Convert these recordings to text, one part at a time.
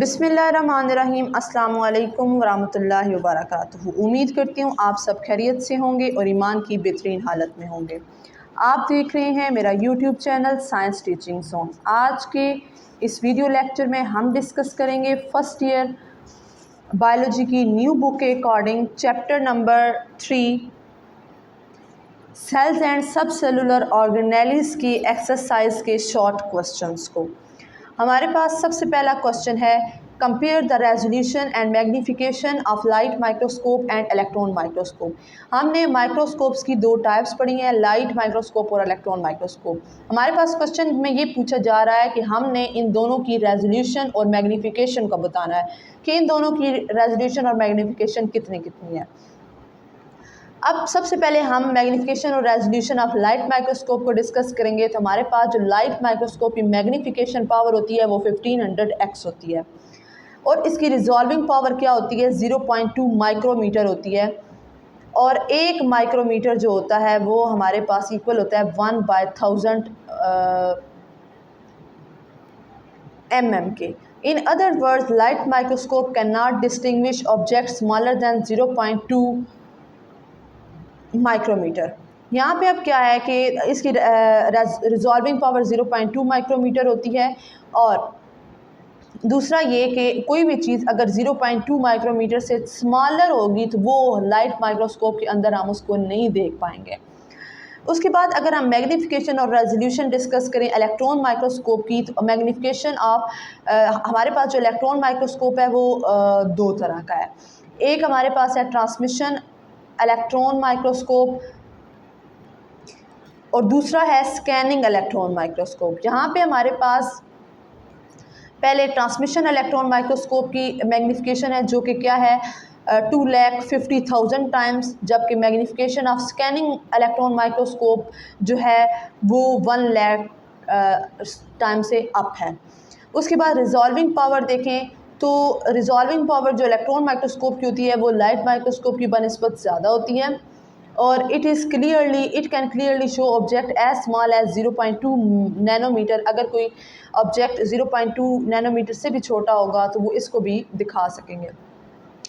बिस्मिल्लाहिर्रहमानिर्रहीम अस्सलाम वालेकुम वरहमतुल्लाहि वबरकातुहू। उम्मीद करती हूँ आप सब खैरियत से होंगे और ईमान की बेहतरीन हालत में होंगे। आप देख रहे हैं मेरा YouTube channel science teaching zone. आज के इस वीडियो लेक्चर में हम डिस्कस करेंगे फर्स्ट ईयर बायोलॉजी की न्यू बुक के according chapter number 3 cells and sub cellular organelles की एक्सरसाइज के शॉर्ट क्वेश्चंस को। हमारे पास सबसे पहला क्वेश्चन है, compare the resolution and magnification of light microscope and electron microscope. हमने माइक्रोस्कोप्स की दो टाइप्स पढ़ी हैं, लाइट माइक्रोस्कोप और इलेक्ट्रॉन माइक्रोस्कोप। हमारे पास क्वेश्चन में ये पूछा जा रहा है कि हमने इन दोनों की रेजोल्यूशन और मैग्नीफिकेशन को बताना है कि इन दोनों की रेजोल्यूशन और मैग्नीफिकेशन कितनी है। अब सबसे पहले हम मैग्नीफिकेशन और रेजोल्यूशन ऑफ लाइट माइक्रोस्कोप को डिस्कस करेंगे। तो हमारे पास जो लाइट माइक्रोस्कोप की मैग्नीफिकेशन पावर होती है वो 1500x होती है और इसकी रिजॉल्विंग पावर क्या होती है 0.2 माइक्रोमीटर होती है। और एक माइक्रोमीटर जो होता है वो हमारे पास इक्वल होता है 1/1000 mm के। In other words light microscope can not distinguish object smaller than 0.2 micrometre. यहाँ पे अब क्या है कि इसकी रिजॉल्विंग पावर 0.2 माइक्रोमीटर होती है और दूसरा ये कि कोई भी चीज़ अगर 0.2 माइक्रोमीटर से स्मॉलर होगी तो वो लाइट माइक्रोस्कोप के अंदर हम उसको नहीं देख पाएंगे। उसके बाद अगर हम मैग्नीफिकेशन और रेजोल्यूशन डिस्कस करें इलेक्ट्रॉन माइक्रोस्कोप की, तो मैग्नीफिकेशन ऑफ हमारे पास जो इलेक्ट्रॉन माइक्रोस्कोप है वो दो तरह का है। एक हमारे पास है ट्रांसमिशन इलेक्ट्रॉन माइक्रोस्कोप और दूसरा है स्कैनिंग इलेक्ट्रॉन माइक्रोस्कोप। यहाँ पे हमारे पास पहले ट्रांसमिशन इलेक्ट्रॉन माइक्रोस्कोप की मैग्नीफिकेशन है जो कि क्या है 2,50,000 टाइम्स, जबकि magnification of scanning electron microscope जो है वो 1,00,000 टाइम से अप है। उसके बाद रिजॉल्विंग पावर देखें तो रिजॉल्विंग पावर जो इलेक्ट्रॉन माइक्रोस्कोप की होती है वो लाइट माइक्रोस्कोप की बनिस्बत ज़्यादा होती है और it can clearly show object as small as 0.2 nanometre. अगर कोई ऑब्जेक्ट 0.2 नैनोमीटर से भी छोटा होगा तो वो इसको भी दिखा सकेंगे।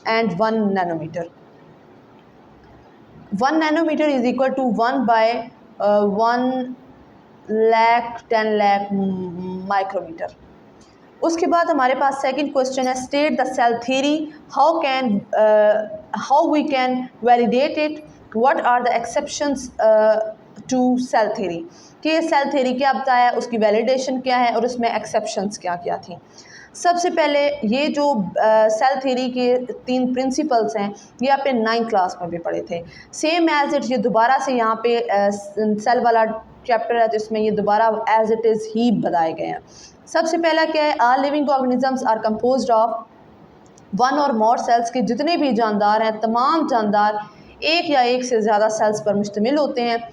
And 1 nanometre is equal to 1/1,10,00,000 micrometre. उसके बाद हमारे पास सेकंड क्वेश्चन है, state the cell theory, how we can validate it, what are the exceptions to cell theory. कि सेल थ्योरी क्या बताया, उसकी वैलिडेशन क्या है और उसमें एक्सेप्शंस क्या क्या थी। सबसे पहले ये जो सेल थ्योरी के 3 प्रिंसिपल्स हैं ये आपने 9th क्लास में भी पढ़े थे। सेम एज इट ये दोबारा से यहाँ पे सेल वाला चैप्टर है जिसमें ये दोबारा एज इट इज़ ही बताए गए हैं। सबसे पहला क्या है, all living organisms are composed of 1 और मोर सेल्स के जितने भी जानदार हैं तमाम जानदार एक या एक से ज़्यादा सेल्स पर मुश्तमिल होते हैं।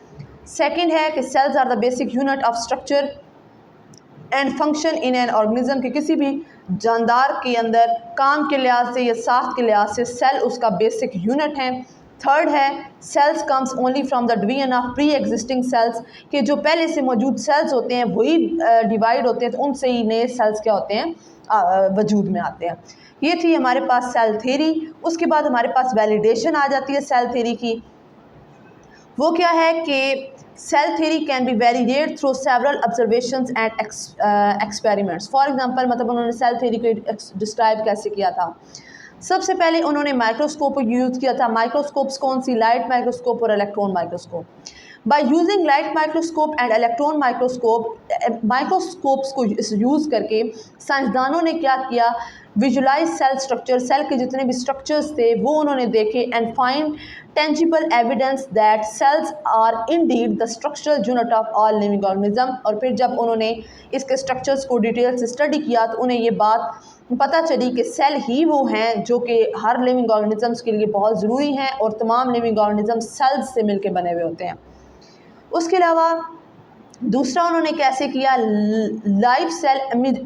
सेकंड है कि cells are the basic unit of structure and function in an organism, के किसी भी जानदार के अंदर काम के लिहाज से या साख्त के लिहाज से सेल उसका बेसिक यूनिट है। थर्ड है sales comes only from the division of pre existing cells, के जो पहले से मौजूद सेल्स होते हैं वही डिवाइड होते हैं तो उनसे ही नए सेल्स क्या होते हैं वजूद में आते हैं। ये थी हमारे पास सेल थ्योरी। उसके बाद हमारे पास वैलिडेशन आ जाती है सेल थ्योरी की। वो क्या है कि cell theory can be validated through several observations and experiments. For example मतलब उन्होंने सेल थ्योरी को डिस्क्राइब कैसे किया था। सबसे पहले उन्होंने माइक्रोस्कोप को यूज़ किया था। माइक्रोस्कोप्स कौन सी, लाइट माइक्रोस्कोप और electron microscope. By using light microscope and electron microscopes को यूज़ करके साइंसदानों ने क्या किया, विजुलाइज सेल स्ट्रक्चर, सेल के जितने भी स्ट्रक्चर्स थे वो उन्होंने देखे and find tangible evidence that cells are indeed the structural unit of all living organism. और फिर जब उन्होंने इसके स्ट्रक्चर्स को डिटेल से स्टडी किया तो उन्हें ये बात पता चली कि सेल ही वो हैं जो कि हर लिविंग ऑर्गेनिजम्स के लिए बहुत ज़रूरी हैं और तमाम लिविंग ऑर्गेनिजम्स सेल्स से मिलकर बने हुए होते हैं। उसके अलावा दूसरा उन्होंने कैसे किया, live cell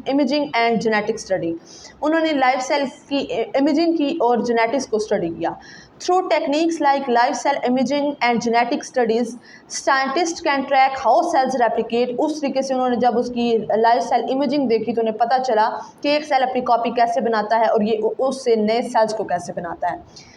imaging and genetic study. उन्होंने लाइव सेल की इमेजिंग की और जेनेटिक्स को स्टडी किया। Through techniques like live cell imaging and genetic studies scientist can track how cells replicate. उस तरीके से उन्होंने जब उसकी लाइव सेल इमेजिंग देखी तो उन्हें पता चला कि एक सेल अपनी कॉपी कैसे बनाता है और ये उससे नए सेल्स को कैसे बनाता है।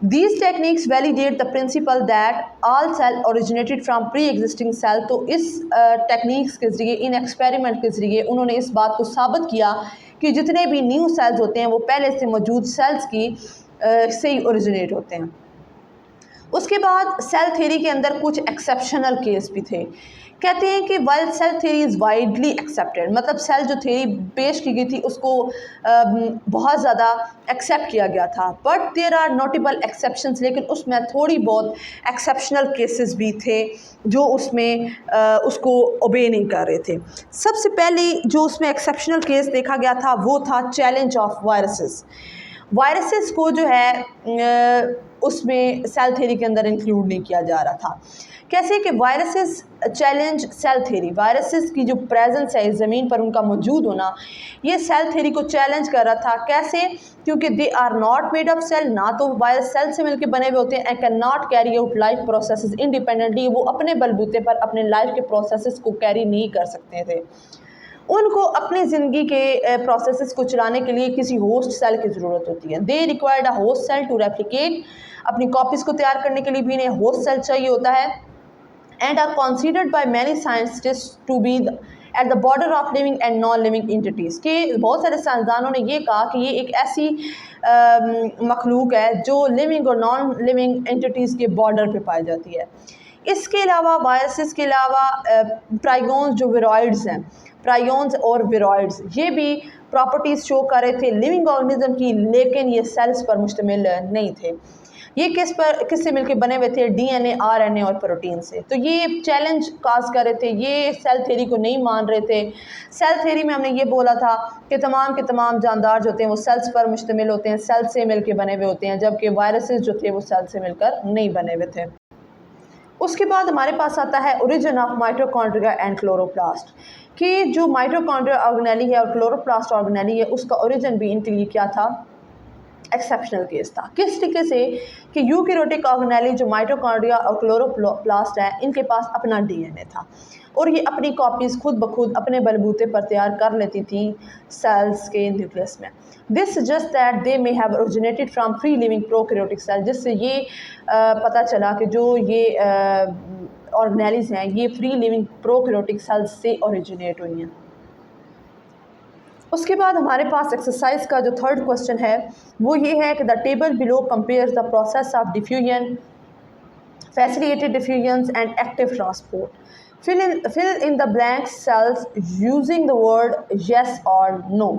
These techniques validate the principle that all cell originated from pre-existing cell। तो इस टेक्निक्स के ज़रिए, इन एक्सपेरिमेंट के ज़रिए उन्होंने इस बात को साबित किया कि जितने भी न्यू सेल्स होते हैं वो पहले से मौजूद सेल्स की से ही ओरिजिनेट होते हैं। उसके बाद सेल थ्योरी के अंदर कुछ एक्सेप्शनल केस भी थे। कहते हैं कि while cell theory is widely accepted, मतलब सेल जो थ्योरी पेश की गई थी उसको बहुत ज़्यादा एक्सेप्ट किया गया था, but there are notable exceptions, लेकिन उसमें थोड़ी बहुत एक्सेप्शनल केसेस भी थे जो उसमें उसको ओबे नहीं कर रहे थे। सबसे पहले जो उसमें एक्सेप्शनल केस देखा गया था वो था चैलेंज ऑफ वायरसेस। वायरसेस को जो है उसमें सेल थ्योरी के अंदर इंक्लूड नहीं किया जा रहा था। कैसे कि viruses challenge cell theory, viruses की जो प्रेजेंस है इस ज़मीन पर, उनका मौजूद होना, ये सेल थ्योरी को चैलेंज कर रहा था। कैसे? क्योंकि they are not made of cell, ना तो वायरस सेल से मिलकर बने हुए होते हैं, and can not carry out life processes independently. वो अपने बलबूते पर अपने लाइफ के प्रोसेसेस को कैरी नहीं कर सकते थे। उनको अपनी ज़िंदगी के प्रोसेसेस को चलाने के लिए किसी होस्ट सेल की ज़रूरत होती है। They required a host cell to replicate. अपनी कॉपीज़ को तैयार करने के लिए भी इन्हें होस्ट सेल चाहिए होता है। And are considered by many scientists to be at the border of living and non living entities. के बहुत सारे साइंसदानों ने ये कहा कि ये एक ऐसी मखलूक है जो लिविंग और नॉन लिविंग इंटिटीज़ के बॉर्डर पे पाई जाती है। इसके अलावा वायरसेस के अलावा प्राइगोन्स जो विरॉइड्स हैं, प्राइगोन्स और विरॉइड्स, ये भी प्रॉपर्टीज़ शो कर रहे थे लिविंग ऑर्गेनिज्म की, लेकिन ये सेल्स पर मुश्तमिल नहीं थे। ये किससे मिलकर बने हुए थे? डीएनए, आरएनए और प्रोटीन से। तो ये चैलेंज काज कर रहे थे, ये सेल थ्योरी को नहीं मान रहे थे। सेल थ्योरी में हमने ये बोला था कि तमाम के तमाम जानदार जो होते हैं वो सेल्स पर मुश्तमिल होते हैं, सेल से मिलकर बने हुए होते हैं, जबकि वायरसेस जो थे वो सेल से मिलकर नहीं बने हुए थे। उसके बाद हमारे पास आता है origin of mitochondria and chloroplast, कि जो माइटोकॉन्ड्रिया ऑर्गेनेली है और क्लोरोप्लास्ट ऑर्गेनेली है उसका ओरिजिन भी इनके लिए क्या था? एक्सेप्शनल केस था। किस तरीके से कि यूकैरियोटिक ऑर्गेनेली जो माइटोकॉन्ड्रिया और क्लोरोप्लास्ट है, इनके पास अपना डीएनए था और ये अपनी कॉपीज़ खुद ब खुद अपने बलबूते पर तैयार कर लेती थी सेल्स के न्यूक्लियस में। This just that they may have originated from free living prokaryotic cell, जिससे ये पता चला कि जो ये ऑर्गेनेलीज हैं ये फ्री लिविंग प्रोकैरियोटिक सेल्स से ओरिजिनेट हुई हैं। उसके बाद हमारे पास एक्सरसाइज का जो थर्ड क्वेश्चन है वो ये है कि the table below compares the process of diffusion, facilitated diffusion and active transport. Fill in the blank cells using the word yes और नो।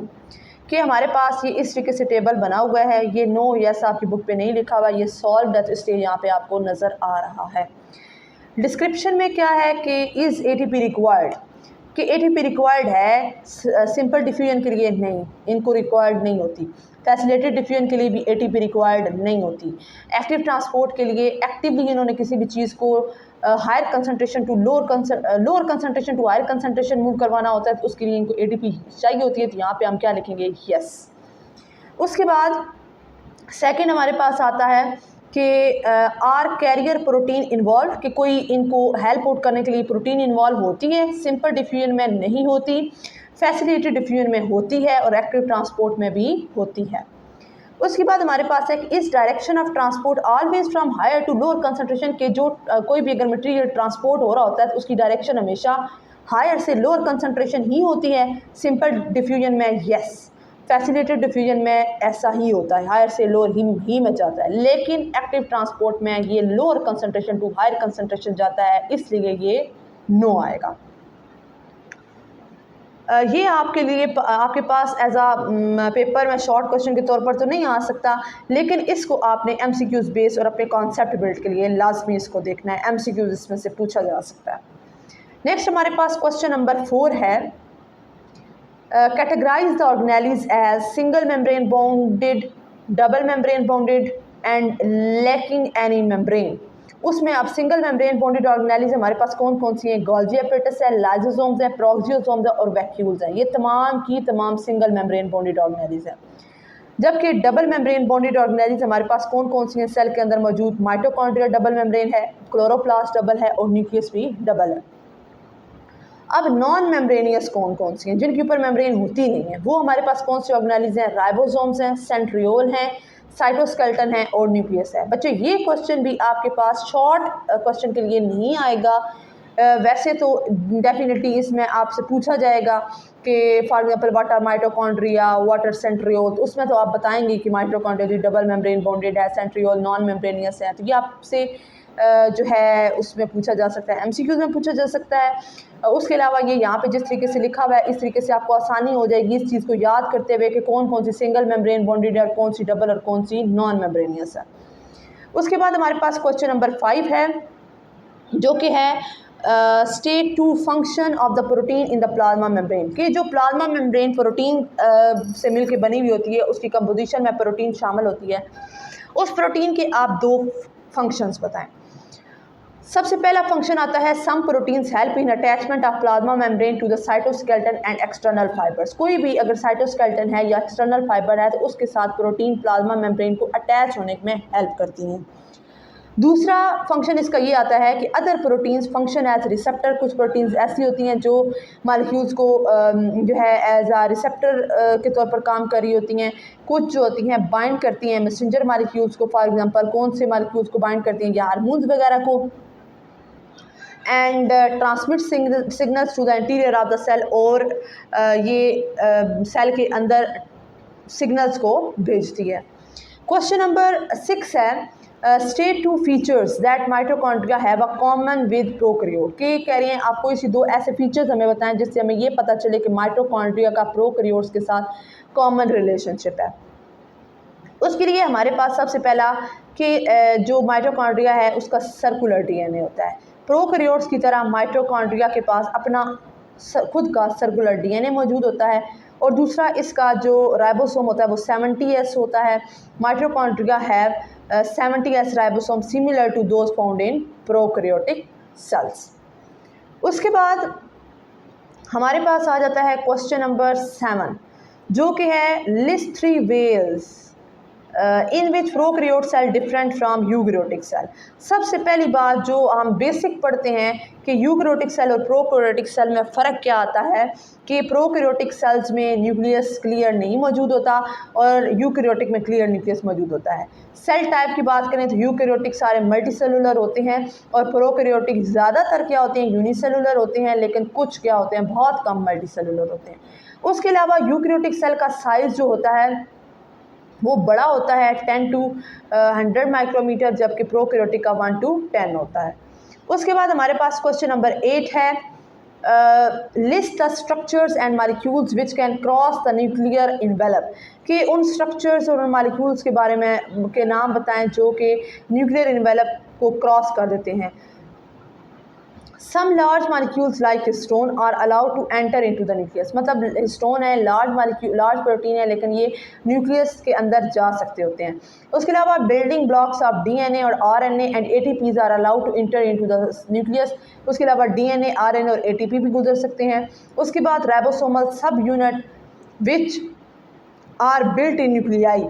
कि हमारे पास ये इस तरीके से टेबल बना हुआ है, ये नो येस आपकी बुक पे नहीं लिखा हुआ, ये सॉल्व है तो इसलिए यहाँ पे आपको नज़र आ रहा है। डिस्क्रिप्शन में क्या है कि इज़ एटीपी रिक्वायर्ड, कि एटीपी रिक्वायर्ड है, सिंपल डिफ्यूजन के लिए नहीं, इनको रिक्वायर्ड नहीं होती। फैसिलिटेटेड डिफ्यूजन के लिए भी एटीपी रिक्वायर्ड नहीं होती। एक्टिव ट्रांसपोर्ट के लिए एक्टिवली इन्होंने किसी भी चीज़ को higher concentration to lower concentration to higher concentration move करवाना होता है, तो उसके लिए इनको एटीपी चाहिए होती है। तो यहाँ पे हम क्या लिखेंगे? यस। उसके बाद सेकंड हमारे पास आता है कि आर कैरियर प्रोटीन इन्वॉल्व, कि कोई इनको हेल्प आउट करने के लिए प्रोटीन इन्वॉल्व होती है। सिंपल डिफ्यूजन में नहीं होती, फैसिलिटेटेड डिफ्यूजन में होती है और एक्टिव ट्रांसपोर्ट में भी होती है। उसके बाद हमारे पास है कि इस direction of transport always from higher to lower concentration, के जो कोई भी अगर मटेरियल ट्रांसपोर्ट हो रहा होता है तो उसकी डायरेक्शन हमेशा हायर से लोअर कंसनट्रेशन ही होती है। सिंपल डिफ्यूजन में यस, फैसिलिटेटेड डिफ्यूजन में ऐसा ही होता है, हायर से लोअर ही में जाता है। लेकिन एक्टिव ट्रांसपोर्ट में ये lower concentration to higher concentration जाता है, इसलिए ये नो आएगा। ये आपके लिए आपके पास एज आ पेपर में शॉर्ट क्वेश्चन के तौर पर तो नहीं आ सकता, लेकिन इसको आपने एमसीक्यूज बेस और अपने कॉन्सेप्ट बिल्ड के लिए लाजमी इसको देखना है। एमसीक्यूज इसमें से पूछा जा सकता है। नेक्स्ट हमारे पास क्वेश्चन नंबर 4 है, categorize the organelles as single membrane bonded, double membrane bonded and lacking any membrane। उसमें अब सिंगल मेम्ब्रेन बॉन्डेड ऑर्गेनेलीज हमारे पास कौन कौन सी हैं? गोल्जी एपरेटस है, लाइसोसोम्स हैं, प्रोक्सियोसोम्स है और वैक्यूल्स हैं। ये तमाम की तमाम सिंगल मेम्ब्रेन बॉन्डेड ऑर्गेनेलीज हैं। जबकि डबल मेम्ब्रेन बॉन्डेड ऑर्गेनेल्स हमारे पास कौन कौन सी हैं सेल के अंदर मौजूद? माइटोकॉन्ड्रिया डबल मेम्ब्रेन है, क्लोरोप्लास्ट डबल है और न्यूक्लियस भी डबल है। अब नॉन मेम्ब्रेनियस कौन कौन सी हैं जिनके ऊपर मेम्ब्रेन होती नहीं है? वो हमारे पास कौन सी ऑर्गेनेल्स हैं? राइबोसोम्स हैं, सेंट्रियोल हैं, साइटोस्केलेटन है और न्यूक्लियस है। बच्चे ये क्वेश्चन भी आपके पास शॉर्ट क्वेश्चन के लिए नहीं आएगा। वैसे तो डेफिनेटली इसमें आपसे पूछा जाएगा कि for example what are mitochondria, what are centriole, तो उसमें तो आप बताएंगे कि माइटोकॉन्ड्रिया डबल मेम्ब्रेन बॉन्डेड है, सेंट्रियोल नॉन मेम्ब्रेनियस है। तो ये आपसे जो है उसमें पूछा जा सकता है, एमसीक्यूज में पूछा जा सकता है। उसके अलावा ये यहाँ पे जिस तरीके से लिखा हुआ है इस तरीके से आपको आसानी हो जाएगी इस चीज़ को याद करते हुए कि कौन कौन सी सिंगल मेम्ब्रेन बॉन्डेड है और कौन सी डबल और कौन सी नॉन मेम्ब्रेनियस है। उसके बाद हमारे पास क्वेश्चन नंबर 5 है जो कि है state two function of the protein in the plasma membrane, कि जो प्लाज्मा मेम्ब्रेन प्रोटीन से मिलकर बनी हुई होती है उसकी कंपोजिशन में प्रोटीन शामिल होती है, उस प्रोटीन के आप 2 फंक्शंस बताएं। सबसे पहला फंक्शन आता है some proteins help in attachment of plasma membrane to the cytoskeleton and external fibres. कोई भी अगर साइटोस्केलेटन है या एक्सटर्नल फाइबर है तो उसके साथ प्रोटीन प्लाज्मा मेम्ब्रेन को अटैच होने में हेल्प करती हैं। दूसरा फंक्शन इसका ये आता है कि other proteins function as receptor. कुछ प्रोटीन्स ऐसी होती हैं जो मालिक्यूल्स को जो है एज आ रिसेप्टर के तौर पर काम कर रही होती हैं। कुछ जो होती हैं बाइंड करती हैं मैसेंजर मालिक्यूल्स को, फॉर एग्जांपल कौन से मालिक्यूल्स को बाइंड करती हैं या हार्मोन्स वगैरह को, and transmit signals to the interior of the cell, और ये सेल के अंदर सिग्नल्स को भेजती है। क्वेश्चन नंबर 6 है state two features that mitochondria have a common with prokaryote, के कह रही हैं आपको इसी 2 ऐसे फीचर्स हमें बताएं जिससे हमें ये पता चले कि माइटोकॉन्ड्रिया का प्रोकैरियोट्स के साथ कॉमन रिलेशनशिप है। उसके लिए हमारे पास सबसे पहला कि जो माइटोकॉन्ड्रिया है उसका सर्कुलर डीएनए होता है। प्रोकैरियोट्स की तरह माइटोकॉन्ड्रिया के पास अपना खुद का सर्कुलर डीएनए मौजूद होता है, और दूसरा इसका जो राइबोसोम होता है वो 70S होता है। Mitochondria have 70S ribosome similar to those found in prokaryotic cells. उसके बाद हमारे पास आ जाता है क्वेश्चन नंबर 7 जो कि है list 3 ways in which prokaryote cell different from eukaryotic cell. सबसे पहली बात जो हम बेसिक पढ़ते हैं कि यूकैरियोटिक सेल और प्रोकैरियोटिक सेल में फ़र्क क्या आता है कि प्रोकैरियोटिक सेल्स में न्यूक्लियस क्लियर नहीं मौजूद होता और यूकैरियोटिक में क्लियर न्यूक्लियस मौजूद होता है। सेल टाइप की बात करें तो यूकैरियोटिक सारे मल्टीसेलुलर होते हैं और प्रोकैरियोटिक ज़्यादातर क्या होते हैं यूनिसेलुलर होते हैं, लेकिन कुछ क्या होते हैं बहुत कम मल्टीसेलुलर होते हैं। उसके अलावा यूकैरियोटिक सेल का साइज़ जो होता है वो बड़ा होता है 10 to 100 माइक्रोमीटर, जबकि प्रोकैरियोटिक का 1 to 10 होता है। उसके बाद हमारे पास क्वेश्चन नंबर 8 है list the structures and molecules which can cross the nuclear envelope, कि उन स्ट्रक्चर्स और उन मॉलिक्यूल्स के बारे में के नाम बताएं जो कि न्यूक्लियर इन्वेलप को क्रॉस कर देते हैं। Some large molecules like histone are allowed to enter into the nucleus, मतलब हिस्टोन है लार्ज प्रोटीन है लेकिन ये न्यूक्लियस के अंदर जा सकते होते हैं। उसके अलावा बिल्डिंग ब्लॉक्स ऑफ डीएनए और RNA and ATPs are allowed to enter into the nucleus. उसके अलावा डीएनए, आरएनए और एटीपी भी गुजर सकते हैं। उसके बाद ribosomal sub unit which are built in nuclei,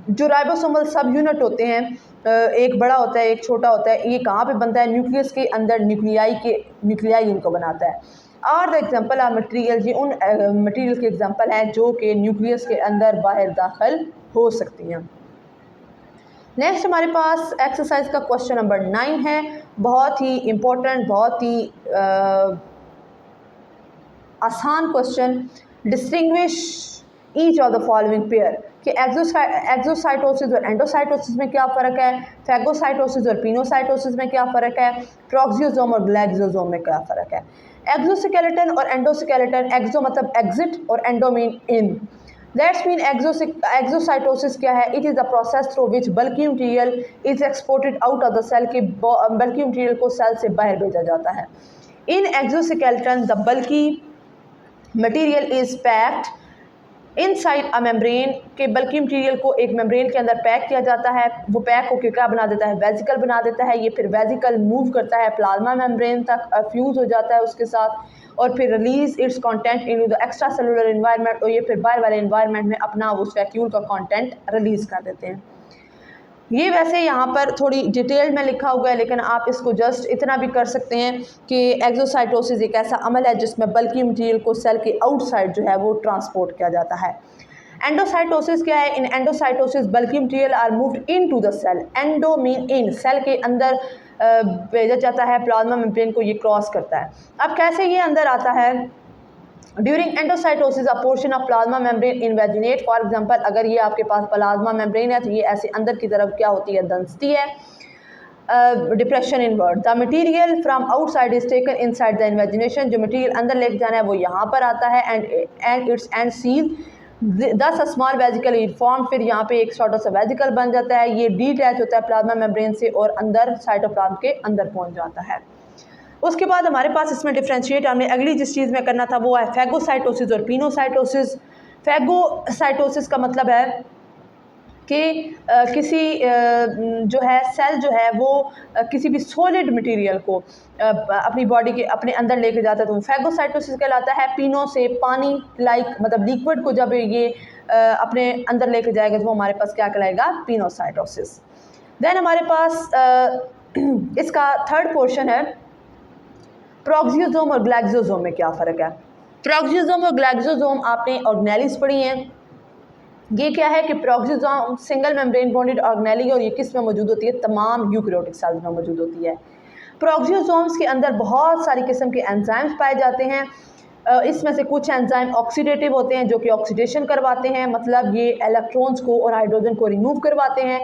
जो राइबोसोमल सब यूनिट होते हैं एक बड़ा होता है एक छोटा होता है, ये कहाँ पे बनता है न्यूक्लियस के अंदर, न्यूक्लियाई इनको बनाता है। Are the example of material, ये उन मटेरियल के एग्जांपल हैं जो कि न्यूक्लियस के अंदर बाहर दाखिल हो सकती हैं। नेक्स्ट हमारे पास एक्सरसाइज का क्वेश्चन नंबर 9 है, बहुत ही इम्पोर्टेंट, बहुत ही आसान question. Distinguish each of the following pair, कि एक्सोसाइटोसिस और एंडोसाइटोसिस में क्या फ़र्क है, फैगोसाइटोसिस और पिनोसाइटोसिस में क्या फ़र्क है, प्रोक्सियोसोम और ग्लाइसोसोम में क्या फ़र्क है। एक्सोस्केलेटन और एंडोस्केलेटन, एक्सो मतलब एग्जिट और endo mean in. That's mean exocytosis क्या है, it is the process through which bulky material is exported out of the cell, के बल्की मटीरियल को सेल से बाहर भेजा जाता है। In exoskeleton the bulky material is packed inside a membrane के बल्कि मटेरियल को एक मेम्ब्रेन के अंदर पैक किया जाता है, वो पैक होकर क्या बना देता है, वेजिकल बना देता है। ये फिर वेजिकल मूव करता है प्लाज्मा मेम्ब्रेन तक, फ्यूज़ हो जाता है उसके साथ और फिर release it's content into the extra cellular environment, और ये फिर बाहर वाले एनवायरनमेंट में अपना उस वैक्यूल का कंटेंट रिलीज़ कर देते हैं। ये वैसे यहाँ पर थोड़ी डिटेल में लिखा हुआ है, लेकिन आप इसको जस्ट इतना भी कर सकते हैं कि एक्सोसाइटोसिस एक ऐसा अमल है जिसमें बल्कि मटेरियल को सेल के आउटसाइड जो है वो ट्रांसपोर्ट किया जाता है। एंडोसाइटोसिस क्या है? In endocytosis bulky material are moved into the cell. Endo mean in, cell के अंदर भेजा जाता है, प्लाज्मा मेम्ब्रेन को ये क्रॉस करता है। अब कैसे ये अंदर आता है? During endocytosis a portion of plasma membrane invaginate. For example अगर ये आपके पास प्लाज्मा मेम्ब्रेन है तो ये ऐसे अंदर की तरफ क्या होती है, दंसती है। Depression inward, the material from outside is taken inside the invagination. जो मटीरियल अंदर लेके जाना है वो यहाँ पर आता है एंड इट्स एंड सील दस स्मॉल वेजिकल फॉर्म। फिर यहाँ पे एक छोटा सा वेजिकल बन जाता है, ये डीटैच होता है प्लाज्मा मेम्ब्रेन से और अंदर साइटोप्लाज्म के अंदर पहुँच जाता है। उसके बाद हमारे पास इसमें डिफ्रेंशिएट हमने अगली जिस चीज़ में करना था वो है फैगोसाइटोसिस और पिनोसाइटोसिस। फैगोसाइटोसिस का मतलब है कि किसी जो है सेल जो है वो किसी भी सॉलिड मटेरियल को अपनी बॉडी के अपने अंदर लेके जाता है तो वो फैगोसाइटोसिस कहलाता है। पिनो से पानी लाइक मतलब लिक्विड को जब ये अपने अंदर लेके जाएगा तो वो हमारे पास क्या कहलाएगा, पिनोसाइटोसिस। देन हमारे पास इसका थर्ड पोर्शन है प्रोक्सियोसोम और ग्लाइसोसोम में क्या फ़र्क है। प्रोक्सियोसोम और ग्लाइसोसोम आपने ऑर्गेनेलीज पढ़ी हैं। ये क्या है कि प्रोक्सियोसोम सिंगल मेम्ब्रेन बॉन्डेड ऑर्गेनेली और ये किस में मौजूद होती है, तमाम यूकैरियोटिक सेल्स में मौजूद होती है। प्रोक्सियोसोम्स के अंदर बहुत सारी किस्म के एंजाइम्स पाए जाते हैं। इसमें से कुछ एंजाइम ऑक्सीडेटिव होते हैं जो कि ऑक्सीडेशन करवाते हैं, मतलब ये इलेक्ट्रॉन्स को और हाइड्रोजन को रिमूव करवाते हैं।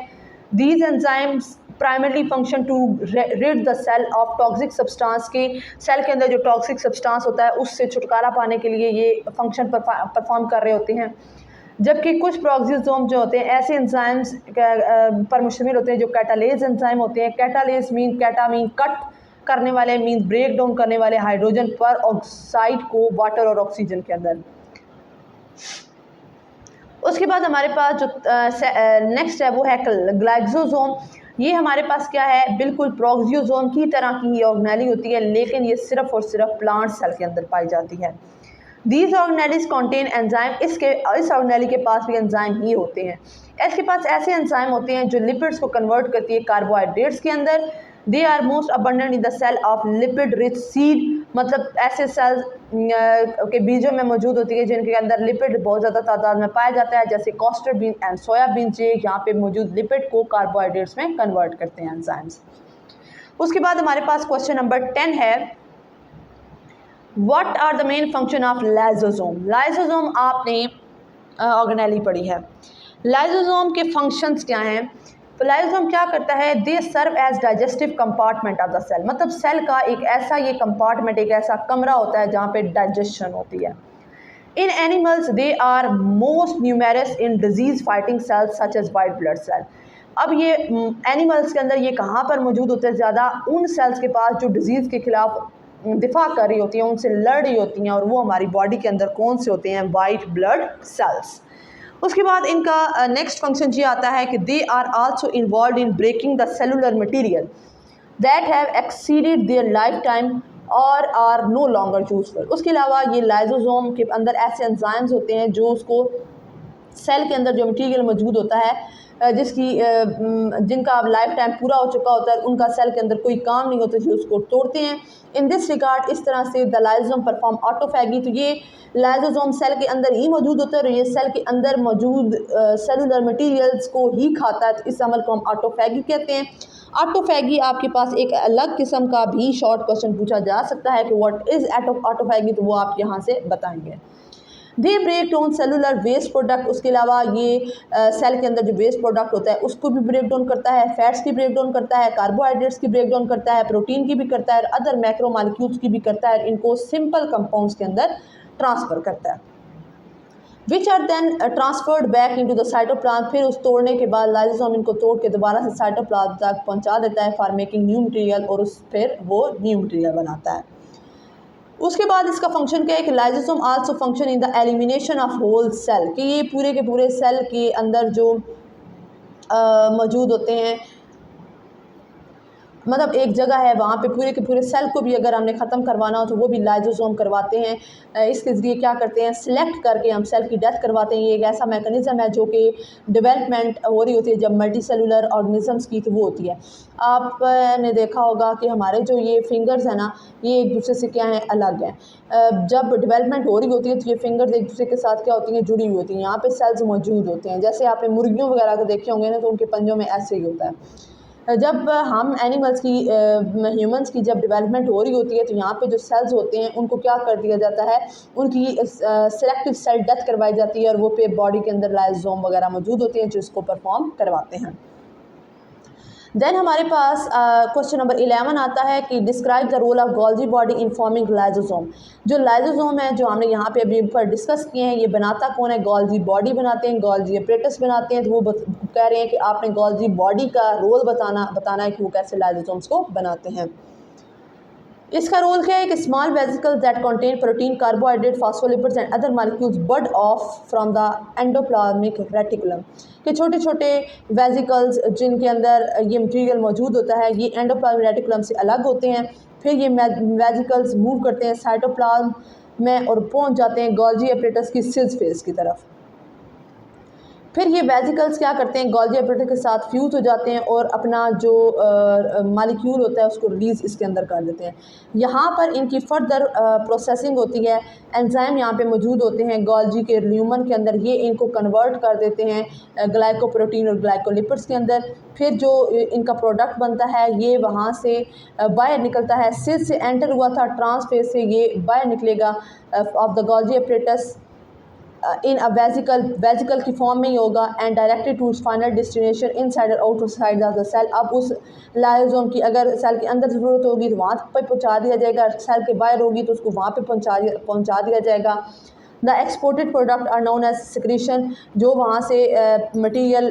These enzymes primarily function to rid the cell of toxic substance के, सेल के अंदर जो टॉक्सिक सब्सटेंस होता है उससे छुटकारा पाने के लिए ये फंक्शन परफॉर्म कर रहे होते हैं। जबकि कुछ प्रोक्सियोसोम जो होते हैं ऐसे एंजाइम्स पर मुश्तमिल होते हैं जो कैटालेज एंजाइम होते हैं। कैटालेज मीन, कैटा मीन कट करने वाले, मीन ब्रेक डाउन करने वाले हाइड्रोजन पर ऑक्साइड को वाटर और ऑक्सीजन के अंदर। उसके बाद हमारे पास जो नेक्स्ट है वो है ग्लाइसोसोम। ये हमारे पास क्या है, बिल्कुल प्रोक्सियोसोम की तरह की ही ऑर्गेनेली होती है, लेकिन ये सिर्फ और सिर्फ प्लांट सेल के अंदर पाई जाती है। दीज ऑर्गेनेलीज कंटेन एंजाइम, इस ऑर्गेनेली के पास भी एंजाइम ही होते हैं। इसके पास ऐसे एंजाइम होते हैं जो लिपिड्स को कन्वर्ट करती है कार्बोहाइड्रेट्स के अंदर। They are most abundant in the cell of lipid rich seed, मतलब ऐसे सेल के बीजों में मौजूद होती है जिनके अंदर लिपिड बहुत ज़्यादा तादाद में पाया जाता है, जैसे कॉस्टर्ड बीन एंड सोयाबीन। ये यहाँ पे मौजूद लिपिड को कार्बोहाइड्रेट्स में कन्वर्ट करते हैं एंजाइम्स। उसके बाद हमारे पास क्वेश्चन नंबर 10 है, what are the main function of lysosome. Lysosome आपने ऑर्गेनेली पढ़ी है। लाइसोसोम के फंक्शंस क्या हैं? तो लाइसोसोम क्या करता है, they serve as digestive compartment of the cell, मतलब सेल का एक ऐसा ये कंपार्टमेंट, एक ऐसा कमरा होता है जहाँ पे डाइजेशन होती है। In animals they are most numerous in disease fighting cells such as white blood cell. अब ये एनिमल्स के अंदर ये कहाँ पर मौजूद होते हैं ज़्यादा, उन सेल्स के पास जो डिजीज़ के खिलाफ दिफा कर रही होती हैं, उनसे लड़ रही होती हैं, और वो हमारी बॉडी के अंदर कौन से होते हैं, वाइट ब्लड सेल्स। उसके बाद इनका नेक्स्ट फंक्शन ये आता है कि they are also involve in breaking the cellular material that have exceeded their life time और आर नो लॉन्गर यूजफुल। उसके अलावा ये लाइसोसोम के अंदर ऐसे एंजाइम्स होते हैं जो उसको सेल के अंदर जो मटीरियल मौजूद होता है जिनका अब लाइफ टाइम पूरा हो चुका होता है, उनका सेल के अंदर कोई काम नहीं होता, जो उसको तोड़ते हैं। इन दिस रिगार्ड, इस तरह से द लाइसोसोम परफॉर्म ऑटोफैगी। तो ये लाइसोसोम सेल के अंदर ही मौजूद होता है और ये सेल के अंदर मौजूद सेलुलर मटीरियल्स को ही खाता है, तो इस अमल को हम ऑटोफैगी कहते हैं। ऑटोफैगी आपके पास एक अलग किस्म का भी शॉर्ट क्वेश्चन पूछा जा सकता है कि व्हाट इज़ ऑटोफैगी, तो वो आप यहाँ से बताएंगे। They break down cellular waste product. उसके अलावा ये सेल के अंदर जो वेस्ट प्रोडक्ट होता है उसको भी ब्रेक डाउन करता है, फैट्स की ब्रेक डाउन करता है, कार्बोहाइड्रेट्स की ब्रेक डाउन करता है, प्रोटीन की भी करता है, अदर मैक्रो मॉलिक्यूल्स की भी करता है, इनको सिंपल कंपाउंड्स के अंदर ट्रांसफ़र करता है। Which are then transferred back into the cytoplasm. फिर उस तोड़ने के बाद लाइसोसोम इनको तोड़ के दोबारा से साइटोप्लाज्म तक पहुँचा देता है फॉर मेकिंग न्यू मटीरियल, और उस फिर वो न्यू मटीरियल बनाता है। उसके बाद इसका फंक्शन क्या है कि lysosome also function in the elimination of whole cell, कि ये पूरे के पूरे सेल के अंदर जो मौजूद होते हैं, मतलब एक जगह है वहाँ पे पूरे के पूरे सेल को भी अगर हमने ख़त्म करवाना हो तो वो भी लाइसोसोम करवाते हैं। इसके ज़रिए क्या करते हैं, सिलेक्ट करके हम सेल की डेथ करवाते हैं। ये एक ऐसा मैकेनिज़्म है जो कि डेवलपमेंट हो रही होती है जब मल्टी सेलुलर ऑर्गेनिजम्स की तो वो होती है। आपने देखा होगा कि हमारे जो ये फिंगर्स हैं ना, ये एक दूसरे से क्या हैं, अलग हैं। जब डेवलपमेंट हो रही होती है तो ये फिंगर्स एक दूसरे के साथ क्या होती हैं, जुड़ी हुई होती हैं। यहाँ पे सेल्स मौजूद होते हैं। जैसे आपने मुर्गियों वगैरह को देखे होंगे ना, तो उनके पंजों में ऐसे ही होता है। जब हम एनिमल्स की ह्यूमंस की जब डेवलपमेंट हो रही होती है तो यहाँ पे जो सेल्स होते हैं उनको क्या कर दिया जाता है, उनकी सेलेक्टिव सेल डेथ करवाई जाती है और वो पे बॉडी के अंदर लाइसोसोम वगैरह मौजूद होते हैं जो इसको परफॉर्म करवाते हैं। देन हमारे पास क्वेश्चन नंबर 11 आता है कि describe the role of Golgi body in forming lysosome. जो लाइसोसोम है जो हमने यहाँ पे अभी ऊपर डिस्कस किए हैं, ये बनाता कौन है, गोल्जी बॉडी बनाते हैं, गोल्जी अपरेटस बनाते हैं। तो वो कह रहे हैं कि आपने गोल्जी बॉडी का रोल बताना है कि वो कैसे लाइसोसोम्स को बनाते हैं। इसका रोल क्या है कि small vesicles that contain protein, carbohydrate, phospholipids and other molecules bud off from the endoplasmic reticulum, के छोटे छोटे वेसिकल्स जिनके अंदर ये मटेरियल मौजूद होता है, ये एंडोप्लाज्मिक रेटिकुलम से अलग होते हैं। फिर ये वेसिकल्स मूव करते हैं साइटोप्लाज्म में और पहुंच जाते हैं गोल्जी अपरेटस की सिस फेस की तरफ। फिर ये वेसिकल्स क्या करते हैं, गोल्जी अपरेटस के साथ फ्यूज़ हो जाते हैं और अपना जो मालिक्यूल होता है उसको रिलीज़ इसके अंदर कर देते हैं। यहाँ पर इनकी फर्दर प्रोसेसिंग होती है, एंजाइम यहाँ पे मौजूद होते हैं गोल्जी के ल्यूमन के अंदर, ये इनको कन्वर्ट कर देते हैं ग्लाइकोप्रोटीन और ग्लाइकोलिपिड्स के अंदर। फिर जो इनका प्रोडक्ट बनता है ये वहाँ से बाहर निकलता है, सिस से एंटर हुआ था, ट्रांसफेज से ये बाहर निकलेगा of the Golgi apparatus in a vesicle की फॉर्म में ही होगा and directed to final destination inside और outer side of the cell. अब उस लाइसोसोम की अगर सेल के अंदर ज़रूरत होगी तो वहाँ पर पहुँचा दिया जाएगा, सेल के बाहर होगी तो उसको वहाँ पे पहुँचा दिया जाएगा। The exported product are known as secretion, जो वहाँ से मटीरियल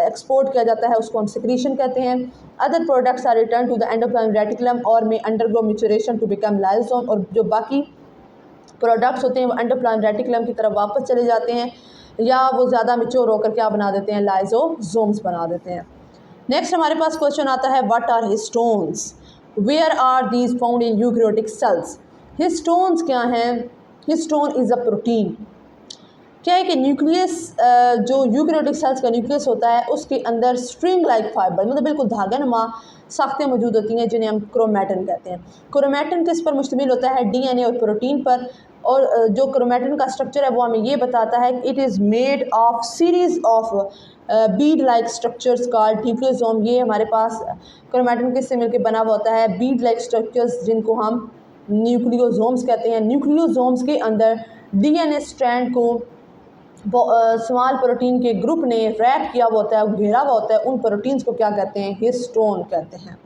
एक्सपोर्ट किया जाता है उसको हम सिक्रीशन कहते हैं। Other products are return to the endoplasmic reticulum और में undergo maturation to become lysosome, और जो बाकी प्रोडक्ट्स होते हैं वो एंडोप्लाज्मिक रेटिकुलम की तरफ वापस चले जाते हैं या वो ज़्यादा मैच्योर होकर क्या बना देते हैं, लाइसोसोम्स बना देते हैं। नेक्स्ट हमारे पास क्वेश्चन आता है what are histones, where are these found in eukaryotic cells. Histones क्या हैं, हिस्टोन इज़ अ प्रोटीन। क्या है कि न्यूक्लियस जो यूकैरियोटिक सेल्स का न्यूक्लियस होता है उसके अंदर स्ट्रिंग लाइक फाइबर, मतलब बिल्कुल धागा नुमा साख्तें मौजूद होती हैं जिन्हें हम क्रोमैटिन कहते हैं। क्रोमैटिन किस पर मुश्तमिल होता है, डीएनए और प्रोटीन पर। और जो क्रोमैटिन का स्ट्रक्चर है वो हमें ये बताता है कि it is made of series of Beed like structures called nucleosome. ये हमारे पास क्रोमैटिन किससे मिलकर बना हुआ होता है, बीड लाइक स्ट्रक्चर्स जिनको हम न्यूक्लियोसोम्स कहते हैं। न्यूक्लियोसोम्स के अंदर डीएनए स्ट्रैंड को स्मॉल प्रोटीन के ग्रुप ने रैप किया हुआ होता है, घेरा हुआ होता है, उन प्रोटीन्स को क्या कहते हैं, हिस्टोन कहते हैं।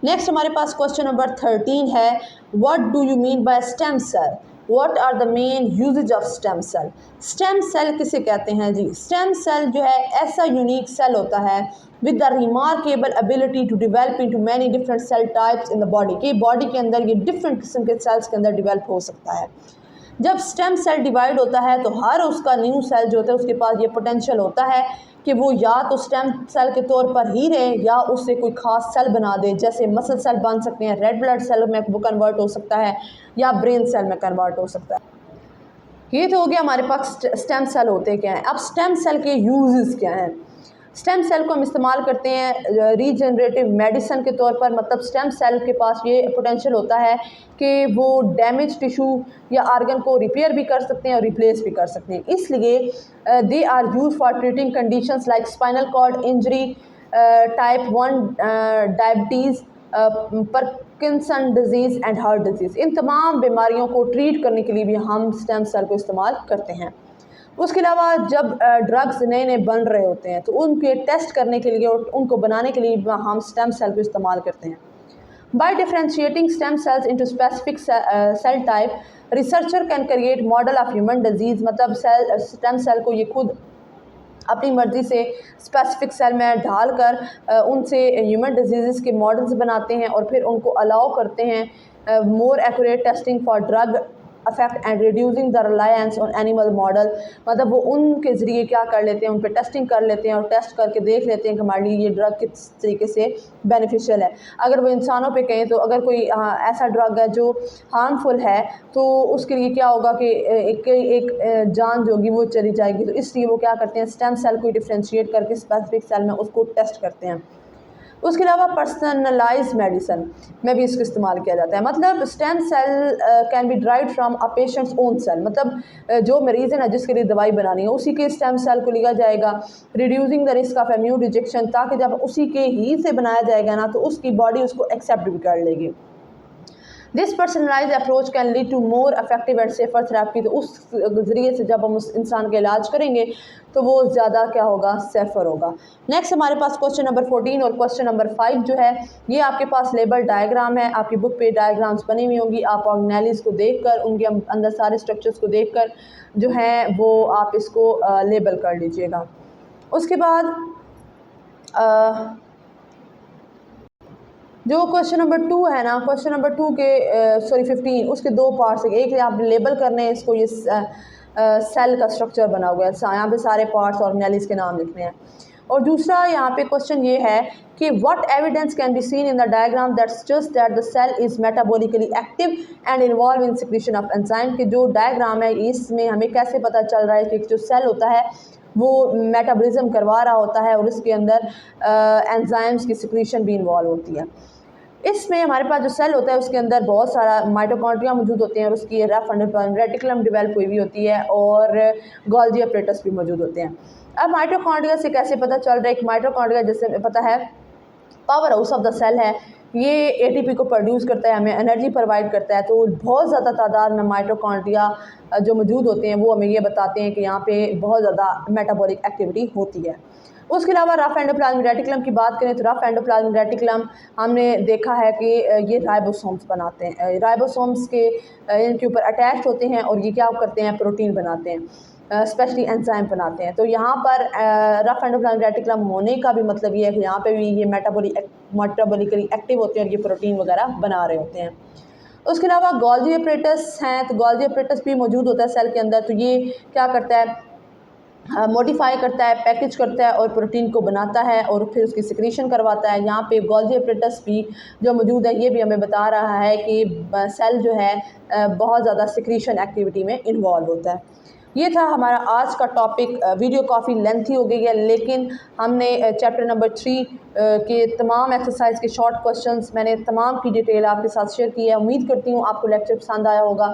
नेक्स्ट हमारे पास क्वेश्चन नंबर 13 है what do you mean by stem cell, what are the main uses of stem cell. Stem cell किसे कहते हैं जी, स्टेम सेल जो है ऐसा यूनिक सेल होता है with the remarkable ability to develop into many different cell types in the body, कि body के अंदर ये डिफरेंट किस्म के सेल्स के अंदर डिवेल्प हो सकता है। जब स्टेम सेल डिवाइड होता है तो हर उसका न्यू सेल जो होता है उसके पास ये पोटेंशियल होता है कि वो या तो स्टेम सेल के तौर पर ही रहे या उससे कोई ख़ास सेल बना दे। जैसे मसल सेल बन सकते हैं, रेड ब्लड सेल में वो कन्वर्ट हो सकता है या ब्रेन सेल में कन्वर्ट हो सकता है। ये तो हो गया हमारे पास स्टेम सेल होते क्या हैं। अब स्टेम सेल के यूजेस क्या हैं। स्टेम सेल को हम इस्तेमाल करते हैं रीजनरेटिव मेडिसिन के तौर पर, मतलब स्टेम सेल के पास ये पोटेंशियल होता है कि वो डैमेज टिशू या आर्गन को रिपेयर भी कर सकते हैं और रिप्लेस भी कर सकते हैं। इसलिए they are used for treating conditions like spinal cord injury, type 1 diabetes, Parkinson disease and heart disease. इन तमाम बीमारियों को ट्रीट करने के लिए भी हम स्टेम सेल को इस्तेमाल करते हैं। उसके अलावा जब ड्रग्स नए नए बन रहे होते हैं तो उनके टेस्ट करने के लिए और उनको बनाने के लिए हम स्टेम सेल को इस्तेमाल करते हैं। By differentiating stem cells into specific cell type, researcher can create model of human disease, मतलब स्टेम सेल को ये खुद अपनी मर्ज़ी से स्पेसिफिक सेल में ढाल कर उनसे ह्यूमन डिजीज़ के मॉडल्स बनाते हैं और फिर उनको अलाउ करते हैं more accurate testing for drug affect and reducing the reliance on animal model, मतलब वो उनके ज़रिए क्या कर लेते हैं, उन पर टेस्टिंग कर लेते हैं और टेस्ट करके देख लेते हैं कि हमारे लिए ये ड्रग किस तरीके से बेनिफिशियल है। अगर वो इंसानों पे कहें तो अगर कोई ऐसा ड्रग है जो हार्मफुल है तो उसके लिए क्या होगा कि एक जान जो होगी वो चली जाएगी। तो इसलिए वो क्या करते हैं, स्टेम सेल को डिफ्रेंशिएट करके स्पेसिफिक सेल में उसको टेस्ट करते हैं। उसके अलावा पर्सनलाइज मेडिसिन में भी इसको इस्तेमाल किया जाता है। मतलब stem cell can be drive from a patient's own cell, मतलब जो मरीज़ है ना जिसके लिए दवाई बनानी है उसी के स्टेम सेल को लिया जाएगा, reducing the risk of immune rejection, ताकि जब उसी के ही से बनाया जाएगा ना तो उसकी बॉडी उसको एक्सेप्ट भी कर लेगी। This personalize approach can lead to more effective and safer therapy, तो उस ज़रिए से जब हम उस इंसान का इलाज करेंगे तो वो ज़्यादा क्या होगा, सेफर होगा। नेक्स्ट हमारे पास क्वेश्चन नंबर 14 और क्वेश्चन नंबर 5 जो है ये आपके पास लेबल डायग्राम है, आपकी बुक पे डायग्राम्स बनी हुई होंगी। आप ऑर्गेनेलिज को देखकर उनके अंदर सारे स्ट्रक्चर्स को देखकर जो है वो आप इसको लेबल कर लीजिएगा। उसके बाद जो क्वेश्चन नंबर 2 है ना, क्वेश्चन नंबर 2 के 15 उसके दो पार्ट्स हैं। एक आप लेबल करने हैं इसको, ये सेल का स्ट्रक्चर बना हुआ है, यहाँ पे सारे पार्ट्स ऑर्गेनेलिज के नाम लिखने हैं। और दूसरा यहाँ पे क्वेश्चन ये है कि what evidence can be seen in the diagram that suggest that the cell is metabolically active and involve in secretion of enzyme, के जो डायग्राम है इसमें हमें कैसे पता चल रहा है कि जो सेल होता है वो मेटाबॉलिज्म करवा रहा होता है और उसके अंदर एंजाइम्स की सिक्रीशन भी इन्वॉल्व होती है। इसमें हमारे पास जो सेल होता है उसके अंदर बहुत सारा माइटोकॉन्ड्रिया मौजूद होते हैं और उसकी रफ रेटिकुलम डेवलप हुई भी होती है और गोल्गी अपरेटस भी मौजूद होते हैं। अब माइटोकॉन्ड्रिया से कैसे पता चल रहा है कि माइटोकॉन्ड्रिया जैसे पता है power house of the cell है, ये एटीपी को प्रोड्यूस करता है, हमें एनर्जी प्रोवाइड करता है। तो बहुत ज़्यादा तादाद में माइटोकॉन्ड्रिया जो मौजूद होते हैं वो हमें ये बताते हैं कि यहाँ पे बहुत ज़्यादा मेटाबॉलिक एक्टिविटी होती है। उसके अलावा रफ एंडोप्लाज्मिक रेटिकुलम की बात करें तो रफ एंडोप्लाज्मिक रेटिकुलम हमने देखा है कि ये राइबोसोम्स बनाते हैं, राइबोसोम्स के इनके ऊपर अटैच होते हैं और ये क्या करते हैं, प्रोटीन बनाते हैं, स्पेशली एंजाइम बनाते हैं। तो यहाँ पर रफ एंडोप्लाज्मिक रेटिकुलम होने का भी मतलब ये है कि यहाँ पे भी ये मेटाबॉलिकली एक्टिव होते हैं और ये प्रोटीन वगैरह बना रहे होते हैं। उसके अलावा गोल्गी अपरेटस हैं, तो गोल्गी अपरेटस भी मौजूद होता है सेल के अंदर। तो ये क्या करता है, मॉडिफाई करता है, पैकेज करता है और प्रोटीन को बनाता है और फिर उसकी सिक्रीशन करवाता है। यहाँ पे गोल्गी अपरेटस भी जो मौजूद है ये भी हमें बता रहा है कि सेल जो है बहुत ज़्यादा सिक्रीशन एक्टिविटी में इन्वॉल्व होता है। ये था हमारा आज का टॉपिक। वीडियो काफ़ी लेंथी हो गई है लेकिन हमने चैप्टर नंबर 3 के तमाम एक्सरसाइज के शॉर्ट क्वेश्चंस मैंने तमाम की डिटेल आपके साथ शेयर की है। उम्मीद करती हूँ आपको लेक्चर पसंद आया होगा।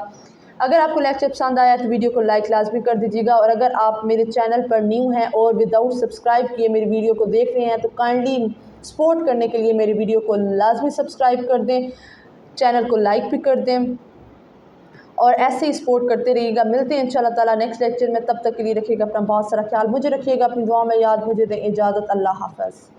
अगर आपको लेक्चर पसंद आया तो वीडियो को लाइक लाजमी कर दीजिएगा और अगर आप मेरे चैनल पर न्यू हैं और विदाउट सब्सक्राइब किए मेरी वीडियो को देख रहे हैं तो काइंडली सपोर्ट करने के लिए मेरी वीडियो को लाजमी सब्सक्राइब कर दें, चैनल को लाइक भी कर दें और ऐसे ही सपोर्ट करते रहिएगा। मिलते हैं इंशाल्लाह ताला नेक्स्ट लेक्चर में, तब तक के लिए रखिएगा अपना बहुत सारा ख्याल, मुझे रखिएगा अपनी दुआ में याद, मुझे दें इजाज़त, अल्लाह हाफ़िज़।